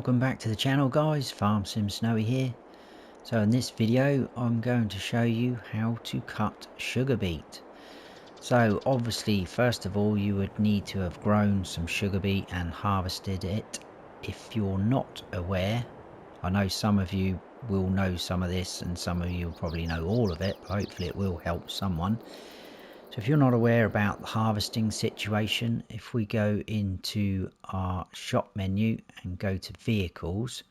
Welcome back to the channel, guys. Farm Sim Snowy here. So in this video I'm going to show you how to cut sugar beet. So obviously first of all you would need to have grown some sugar beet and harvested it. If you're not aware, I know some of you will know some of this and some of you will probably know all of it, but hopefully it will help someone. So if you're not aware about the harvesting situation, if we go into our shop menu and go to vehicles,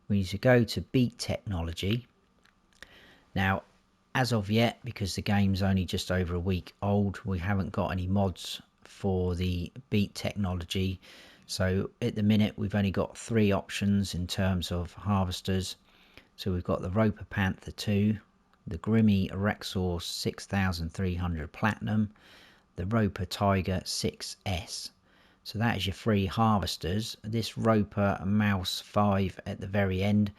we need to go to Beet technology. Now, as of yet, because the game's only just over a week old, we haven't got any mods for the Beet technology. So at the minute, we've only got 3 options in terms of harvesters. So we've got the Roper Panther 2, the Grimme Rexor 6300 Platinum, the Roper Tiger 6S. So that is your 3 harvesters. This Roper Mouse 5 at the very end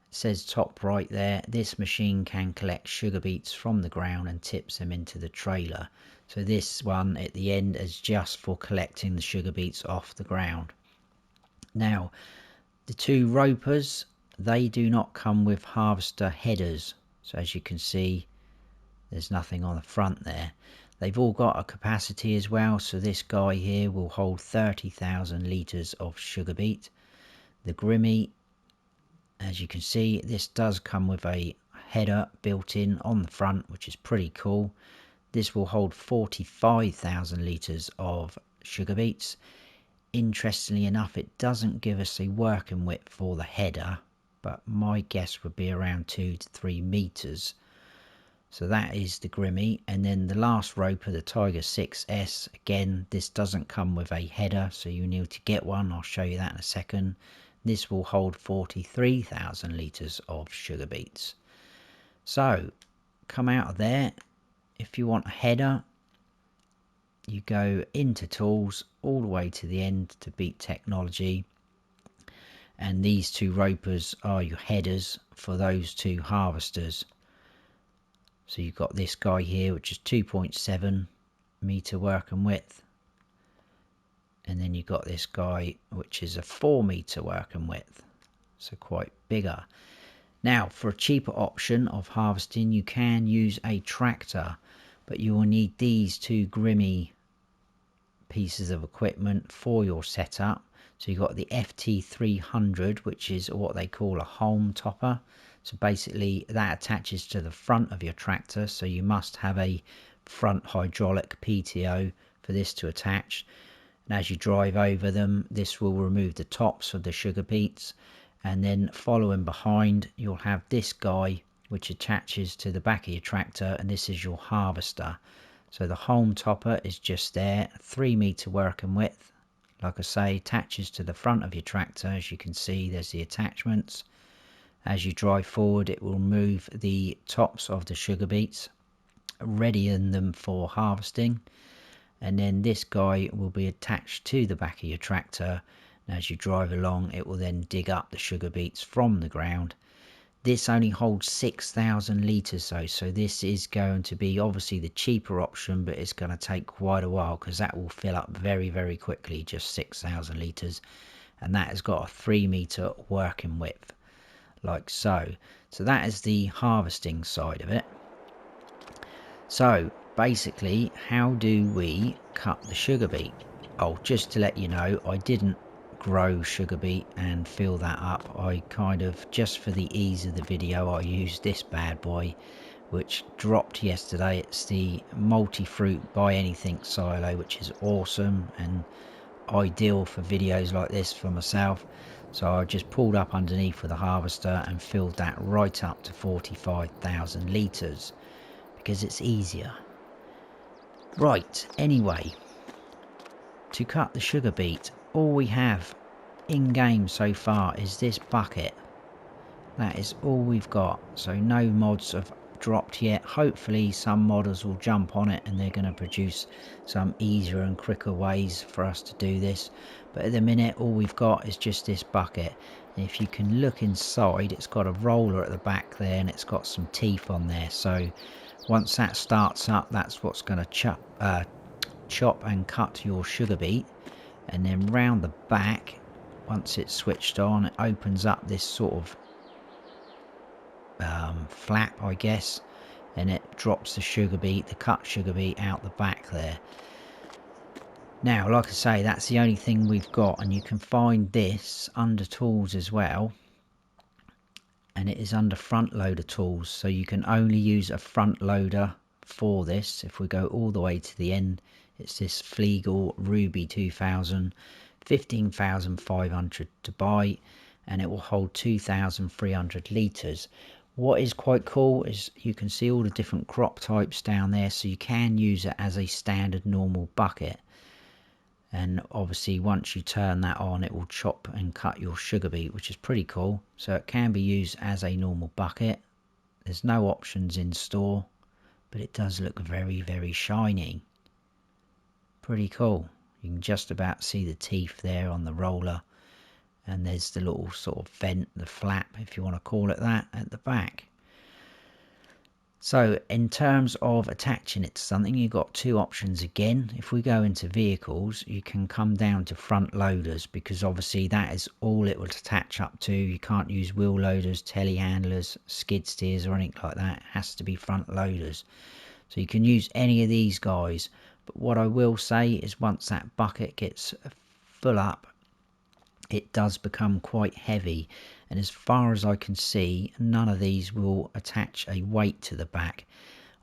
says top right there, this machine can collect sugar beets from the ground and tips them into the trailer. So this one at the end is just for collecting the sugar beets off the ground. Now the 2 Ropers, they do not come with harvester headers. So as you can see, there's nothing on the front there. They've all got a capacity as well. So this guy here will hold 30,000 litres of sugar beet. The Grimme, as you can see, this does come with a header built in on the front, which is pretty cool. This will hold 45,000 litres of sugar beets. Interestingly enough, it doesn't give us a working width for the header, but my guess would be around 2 to 3 meters. So that is the Grimme. And then the last Roper, the Tiger 6S, again, this doesn't come with a header, so you need to get one. I'll show you that in a second. This will hold 43,000 litres of sugar beets. So come out of there. If you want a header, you go into tools all the way to the end to Beet technology. And these 2 Ropers are your headers for those 2 harvesters. So you've got this guy here, which is 2.7 meter working width, and then you've got this guy which is a 4 meter working width, so quite bigger. Now for a cheaper option of harvesting, you can use a tractor, but you will need these 2 Grimme pieces of equipment for your setup. So you've got the FT300, which is what they call a home topper. So basically that attaches to the front of your tractor, so you must have a front hydraulic PTO for this to attach. And as you drive over them, this will remove the tops of the sugar beets. And then following behind, you'll have this guy which attaches to the back of your tractor, and this is your harvester. So the home topper is just there, 3 meter working width. Like I say, attaches to the front of your tractor. As you can see, there's the attachments. As you drive forward, it will remove the tops of the sugar beets, readying them for harvesting. And then this guy will be attached to the back of your tractor. And as you drive along, it will then dig up the sugar beets from the ground. This only holds 6,000 litres though, so this is going to be obviously the cheaper option, but it's going to take quite a while because that will fill up very, very quickly, just 6,000 litres. And that has got a 3 meter working width, like so. So that is the harvesting side of it. So basically, how do we cut the sugar beet? Oh, just to let you know, I didn't grow sugar beet and fill that up. I kind of, just for the ease of the video, I used this bad boy which dropped yesterday. It's the multi-fruit buy anything silo, which is awesome and ideal for videos like this for myself. So I just pulled up underneath with the harvester and filled that right up to 45,000 litres because it's easier. Right, anyway, to cut the sugar beet, all we have in game so far is this bucket. That is all we've got, so no mods have dropped yet. Hopefully some modders will jump on it and they're going to produce some easier and quicker ways for us to do this, but at the minute all we've got is just this bucket. And if you can look inside, it's got a roller at the back there and it's got some teeth on there, so once that starts up, that's what's going to chop and cut your sugar beet. And then round the back once it's switched on, it opens up this sort of flap, I guess, and it drops the sugar beet, the cut sugar beet, out the back there. Now, like I say, that's the only thing we've got, and you can find this under tools as well, and it is under front loader tools, so you can only use a front loader for this. If we go all the way to the end, it's this Flegel Ruby 2000, 15,500 to buy, and it will hold 2,300 litres. What is quite cool is you can see all the different crop types down there, so you can use it as a standard normal bucket. And obviously once you turn that on, it will chop and cut your sugar beet, which is pretty cool. So it can be used as a normal bucket. There's no options in store, but it does look very, very shiny. Pretty cool. You can just about see the teeth there on the roller, and there's the little sort of vent, the flap if you want to call it that, at the back. So in terms of attaching it to something, you've got two options again. If we go into vehicles, you can come down to front loaders, because obviously that is all it will attach up to. You can't use wheel loaders, telehandlers, skid steers or anything like that. It has to be front loaders. So you can use any of these guys. But what I will say is once that bucket gets full up, it does become quite heavy, and as far as I can see, none of these will attach a weight to the back.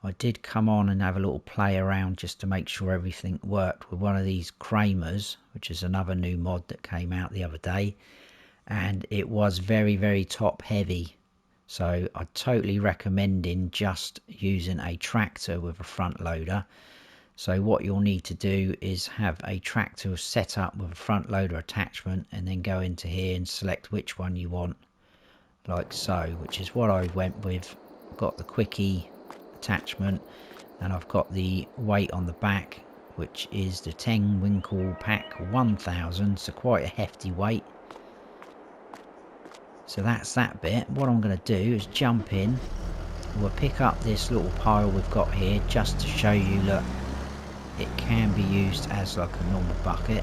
I did come on and have a little play around just to make sure everything worked with one of these Kramers, which is another new mod that came out the other day, and it was very, very top heavy. So I totally recommending just using a tractor with a front loader. So what you'll need to do is have a tractor set up with a front loader attachment, and then go into here and select which one you want, like so, which is what I went with. I've got the quickie attachment, and I've got the weight on the back, which is the 10 Winkle Pack 1000, so quite a hefty weight. So that's that bit. What I'm going to do is jump in. We'll pick up this little pile we've got here just to show you, look, it can be used as like a normal bucket.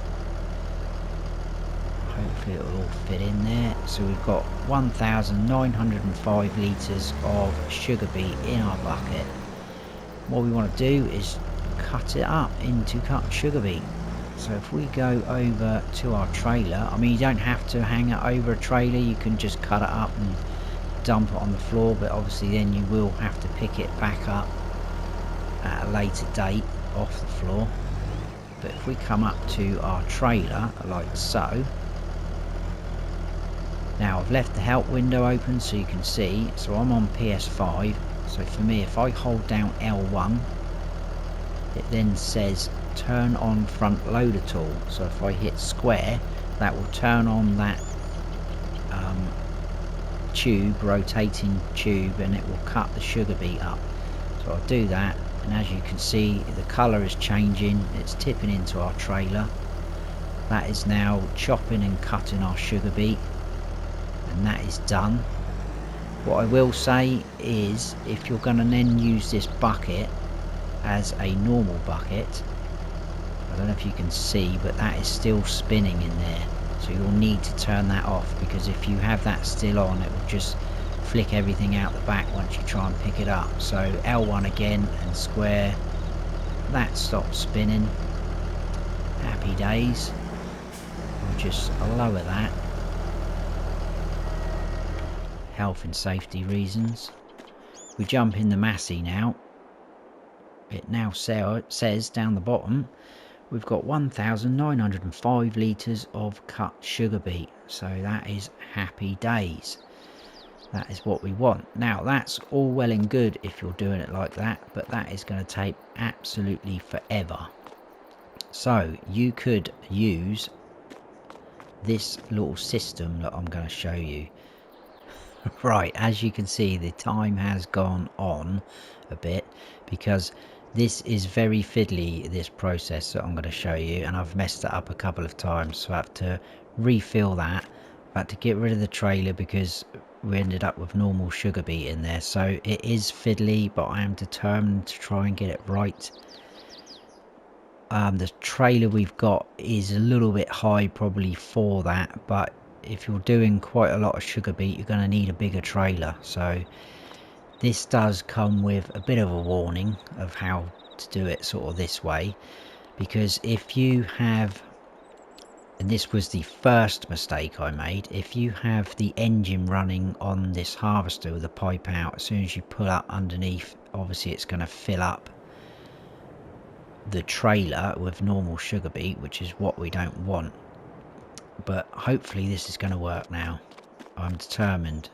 Hopefully it will all fit in there. So we've got 1,905 litres of sugar beet in our bucket. What we want to do is cut it up into cut sugar beet. So if we go over to our trailer, I mean, you don't have to hang it over a trailer, you can just cut it up and dump it on the floor, but obviously then you will have to pick it back up at a later date off the floor. But if we come up to our trailer like so, now I've left the help window open so you can see. So I'm on PS5, so for me, if I hold down L1, it then says turn on front loader tool. So if I hit square, that will turn on that tube, rotating tube, and it will cut the sugar beet up. So I'll do that, and as you can see, the colour is changing, it's tipping into our trailer. That is now chopping and cutting our sugar beet, and that is done. What I will say is, if you're going to then use this bucket as a normal bucket, I don't know if you can see, but that is still spinning in there, so you'll need to turn that off, because if you have that still on, it will just flick everything out the back once you try and pick it up. So L1 again and square, that stops spinning. Happy days. I'll just lower that, health and safety reasons. We jump in the Massey now. It now says down the bottom we've got 1,905 litres of cut sugar beet, so that is happy days. That is what we want. Now that's all well and good if you're doing it like that, but that is going to take absolutely forever. So you could use this little system that I'm going to show you. Right, as you can see, the time has gone on a bit, because this is very fiddly, this process that I'm going to show you, and I've messed it up a couple of times, so I have to refill that. I've had to get rid of the trailer because we ended up with normal sugar beet in there, so it is fiddly, but I am determined to try and get it right. The trailer we've got is a little bit high probably for that, but if you're doing quite a lot of sugar beet, you're going to need a bigger trailer. So this does come with a bit of a warning of how to do it sort of this way, because if you have, and this was the first mistake I made, if you have the engine running on this harvester with the pipe out, as soon as you pull up underneath, obviously it's going to fill up the trailer with normal sugar beet, which is what we don't want. But hopefully this is going to work now. I'm determined.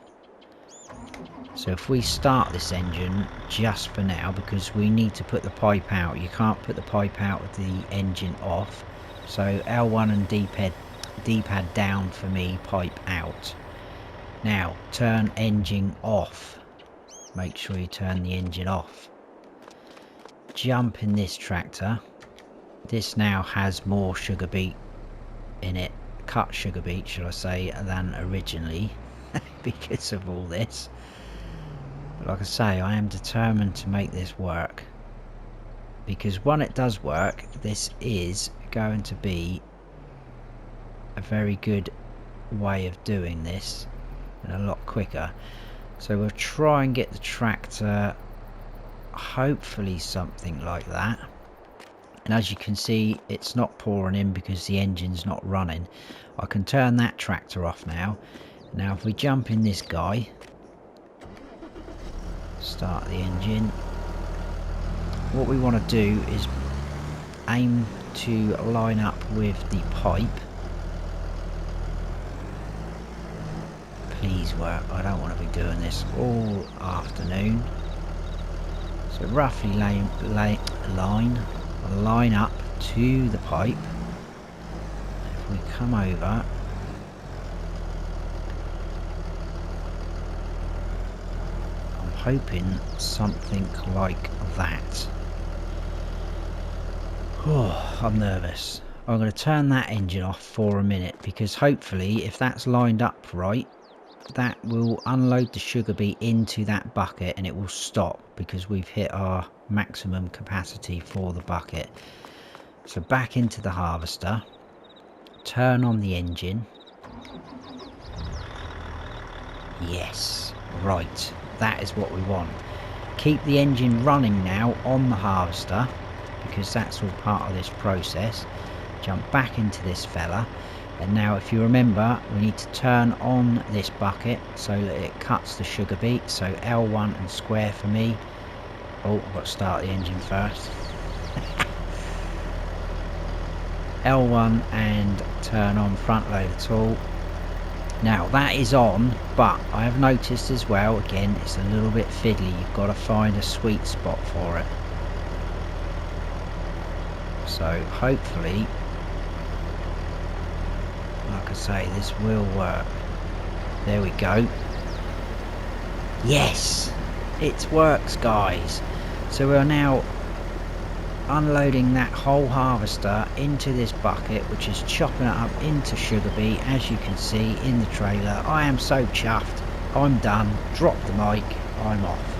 So if we start this engine just for now, because we need to put the pipe out, you can't put the pipe out with the engine off. So L1 and D-pad down for me, pipe out. Now turn engine off. Make sure you turn the engine off. Jump in this tractor. This now has more sugar beet in it, cut sugar beet should I say, than originally because of all this. But like I say, I am determined to make this work, because when it does work, this is going to be a very good way of doing this and a lot quicker. So we'll try and get the tractor hopefully something like that. And as you can see, it's not pouring in because the engine's not running. I can turn that tractor off now. Now if we jump in this guy, start the engine, what we want to do is aim to line up with the pipe. Please work, I don't want to be doing this all afternoon. So roughly line up to the pipe. If we come over, I'm hoping something like that. Oh, I'm nervous. I'm going to turn that engine off for a minute, because hopefully if that's lined up right, that will unload the sugar beet into that bucket and it will stop, because we've hit our maximum capacity for the bucket. So back into the harvester, turn on the engine. Yes, right, that is what we want. Keep the engine running now on the harvester, because that's all part of this process. Jump back into this fella. And now if you remember, we need to turn on this bucket so that it cuts the sugar beet. So L1 and square for me. Oh, I've got to start the engine first. L1 and turn on front loader tool. Now that is on, but I have noticed as well, again, it's a little bit fiddly. You've got to find a sweet spot for it. So hopefully, like I say, this will work. There we go. Yes, it works, guys. So we're now unloading that whole harvester into this bucket, which is chopping it up into sugar beet, as you can see in the trailer. I am so chuffed. I'm done. Drop the mic. I'm off.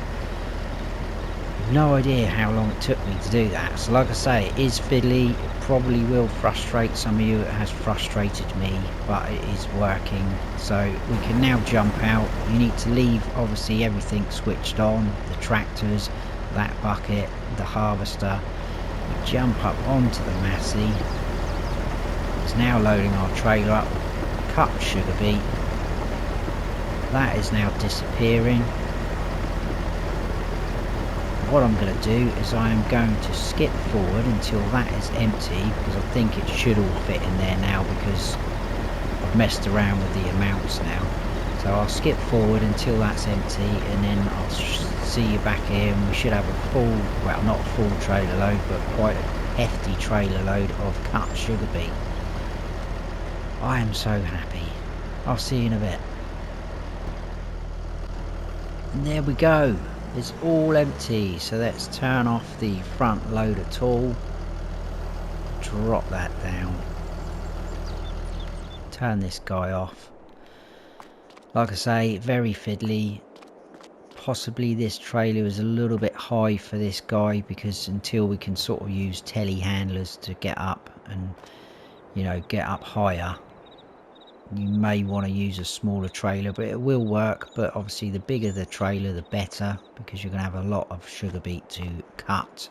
No idea how long it took me to do that. So like I say, it is fiddly. It probably will frustrate some of you. It has frustrated me, but it is working. So we can now jump out. You need to leave obviously everything switched on, the tractors, that bucket, the harvester. We jump up onto the Massey. It's now loading our trailer up, cut sugar beet. That is now disappearing. What I'm going to do is I am going to skip forward until that is empty, because I think it should all fit in there now, because I've messed around with the amounts now. So I'll skip forward until that's empty, and then I'll see you back here, and we should have a full, well, not a full trailer load, but quite a hefty trailer load of cut sugar beet. I am so happy. I'll see you in a bit. And there we go. It's all empty, so let's turn off the front loader tool, drop that down, turn this guy off. Like I say, very fiddly. possibly this trailer is a little bit high for this guy, because until we can sort of use telehandlers to get up and, you know, get up higher, you may want to use a smaller trailer, but it will work. But obviously the bigger the trailer the better, because you're going to have a lot of sugar beet to cut.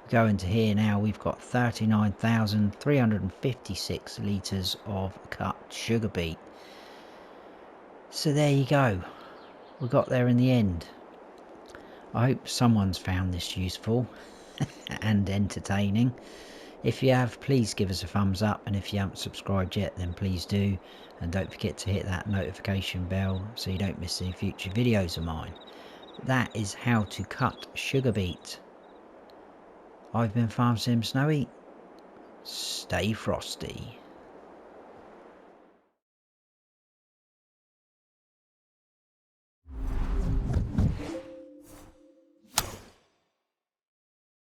We go into here now, we've got 39,356 litres of cut sugar beet. So there you go, we got there in the end. I hope someone's found this useful and entertaining. If you have, please give us a thumbs up, and if you haven't subscribed yet, then please do, and don't forget to hit that notification bell so you don't miss any future videos of mine. That is how to cut sugar beet. I've been Farm Sim Snowy. Stay frosty.